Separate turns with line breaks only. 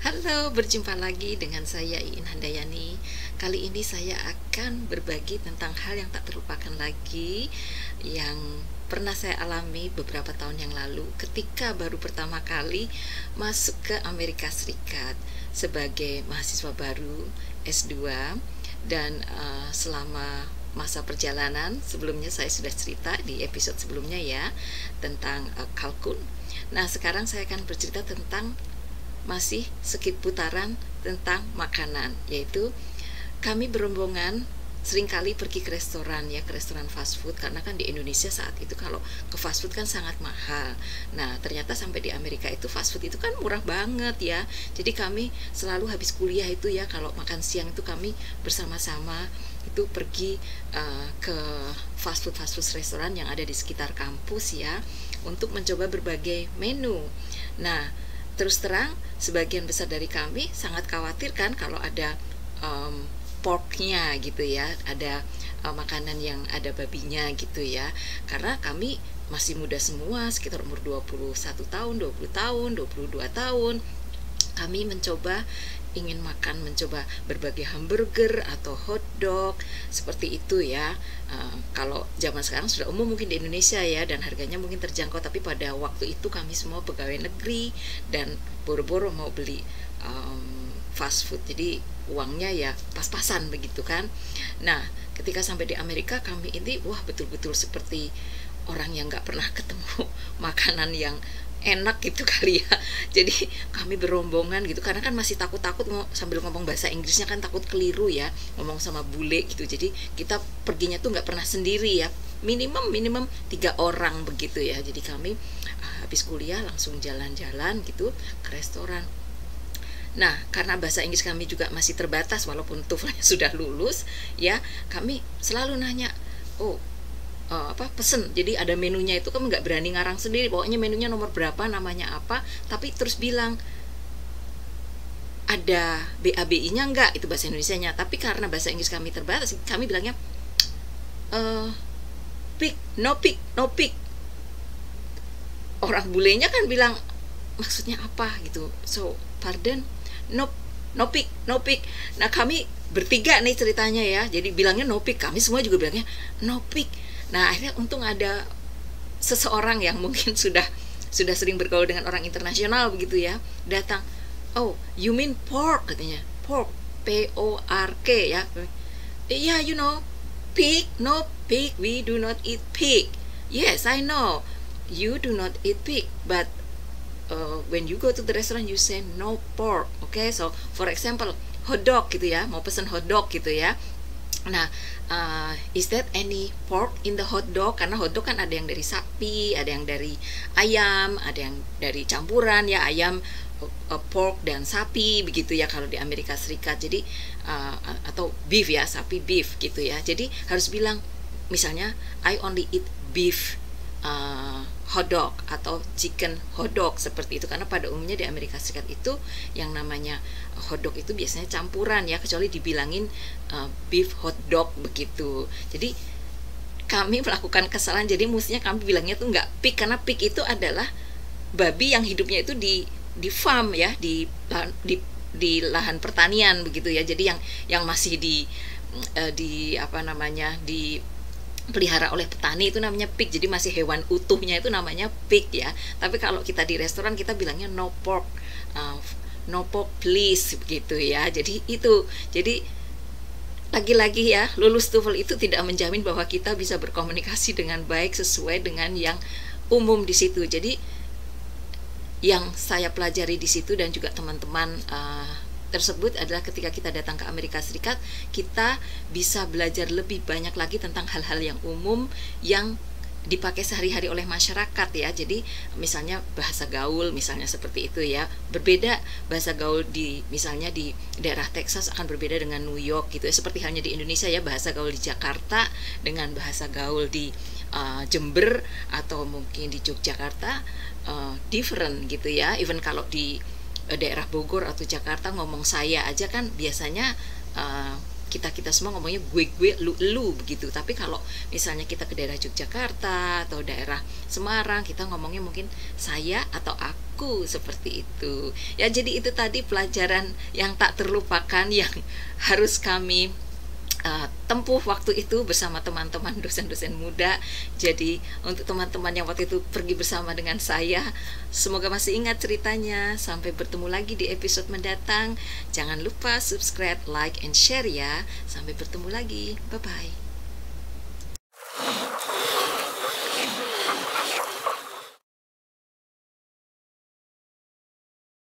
Halo, berjumpa lagi dengan saya Iin Handayani. Kali ini saya akan berbagi tentang hal yang tak terlupakan lagi yang pernah saya alami beberapa tahun yang lalu ketika baru pertama kali masuk ke Amerika Serikat sebagai mahasiswa baru S2 dan selama masa perjalanan sebelumnya saya sudah cerita di episode sebelumnya ya tentang kalkun. Nah, sekarang saya akan bercerita tentang masih sekiputaran tentang makanan, yaitu kami berombongan seringkali pergi ke restoran ya, ke restoran fast food, karena kan di Indonesia saat itu kalau ke fast food kan sangat mahal. Nah, ternyata sampai di Amerika itu fast food itu kan murah banget ya. Jadi kami selalu habis kuliah itu ya, kalau makan siang itu kami bersama-sama itu pergi ke fast food restoran yang ada di sekitar kampus ya, untuk mencoba berbagai menu. Nah, terus terang sebagian besar dari kami sangat khawatir kan kalau ada porknya gitu ya, ada makanan yang ada babinya gitu ya, karena kami masih muda semua, sekitar umur 21 tahun, 20 tahun, 22 tahun. Kami ingin mencoba berbagai hamburger atau hotdog seperti itu ya. Kalau zaman sekarang sudah umum mungkin di Indonesia ya, dan harganya mungkin terjangkau, tapi pada waktu itu kami semua pegawai negeri dan boro-boro mau beli fast food, jadi uangnya ya pas-pasan begitu kan. Nah, ketika sampai di Amerika kami ini wah betul-betul seperti orang yang nggak pernah ketemu makanan yang enak gitu kali ya. Jadi kami berombongan gitu, karena kan masih takut-takut sambil ngomong bahasa Inggrisnya kan, takut keliru ya ngomong sama bule gitu. Jadi kita perginya tuh nggak pernah sendiri ya, minimum 3 orang begitu ya. Jadi kami habis kuliah langsung jalan-jalan gitu ke restoran. Nah, karena bahasa Inggris kami juga masih terbatas walaupun TOEFL-nya sudah lulus ya, kami selalu nanya, pesen. Jadi ada menunya itu, kamu nggak berani ngarang sendiri, pokoknya menunya nomor berapa, namanya apa, tapi terus bilang ada BABI-nya enggak, itu bahasa Indonesianya. Tapi karena bahasa Inggris kami terbatas, kami bilangnya pick, no pick, no pick. Orang bulenya kan bilang maksudnya apa gitu, so pardon, no pick, no pick. Nah, kami bertiga nih ceritanya ya, jadi bilangnya no pick, kami semua juga bilangnya no pick. Nah, akhirnya untung ada seseorang yang mungkin sudah sering bergaul dengan orang internasional begitu ya, datang. Oh, you mean pork, katanya. Pork, PORK ya. Yeah, you know, pig, no pig, we do not eat pig. Yes, I know, you do not eat pig, but when you go to the restaurant you say no pork. Okay, so for example hot dog gitu ya, mau pesen hot dog gitu ya. Nah, is that any pork in the hot dog? Karena hot dog kan ada yang dari sapi, ada yang dari ayam, ada yang dari campuran ya, ayam, pork dan sapi begitu ya kalau di Amerika Serikat. Jadi atau beef ya, sapi beef gitu ya. Jadi harus bilang misalnya I only eat beef hot dog atau chicken hot dog seperti itu, karena pada umumnya di Amerika Serikat itu yang namanya hot dog itu biasanya campuran ya, kecuali dibilangin beef hot dog begitu. Jadi kami melakukan kesalahan, jadi mestinya kami bilangnya tuh nggak pig, karena pig itu adalah babi yang hidupnya itu di farm ya, di lahan pertanian begitu ya. Jadi yang masih di pelihara oleh petani itu namanya pig, jadi masih hewan utuhnya itu namanya pig ya. Tapi kalau kita di restoran kita bilangnya no pork, no pork please begitu ya. Jadi lagi-lagi ya, lulus TOEFL itu tidak menjamin bahwa kita bisa berkomunikasi dengan baik sesuai dengan yang umum di situ. Jadi yang saya pelajari di situ dan juga teman-teman tersebut adalah ketika kita datang ke Amerika Serikat, kita bisa belajar lebih banyak lagi tentang hal-hal yang umum yang dipakai sehari-hari oleh masyarakat ya. Jadi misalnya bahasa gaul misalnya seperti itu ya, berbeda bahasa gaul misalnya di daerah Texas akan berbeda dengan New York gitu ya, seperti halnya di Indonesia ya, bahasa gaul di Jakarta dengan bahasa gaul di Jember atau mungkin di Yogyakarta different gitu ya. Even kalau di daerah Bogor atau Jakarta ngomong saya aja kan biasanya kita semua ngomongnya gue lu begitu. Tapi kalau misalnya kita ke daerah Yogyakarta atau daerah Semarang, kita ngomongnya mungkin saya atau aku, seperti itu. Ya, jadi itu tadi pelajaran yang tak terlupakan yang harus kami tempuh waktu itu bersama teman-teman dosen-dosen muda. Jadi untuk teman-teman yang waktu itu pergi bersama dengan saya, semoga masih ingat ceritanya. Sampai bertemu lagi di episode mendatang. Jangan lupa subscribe, like, and share ya. Sampai bertemu lagi. Bye-bye.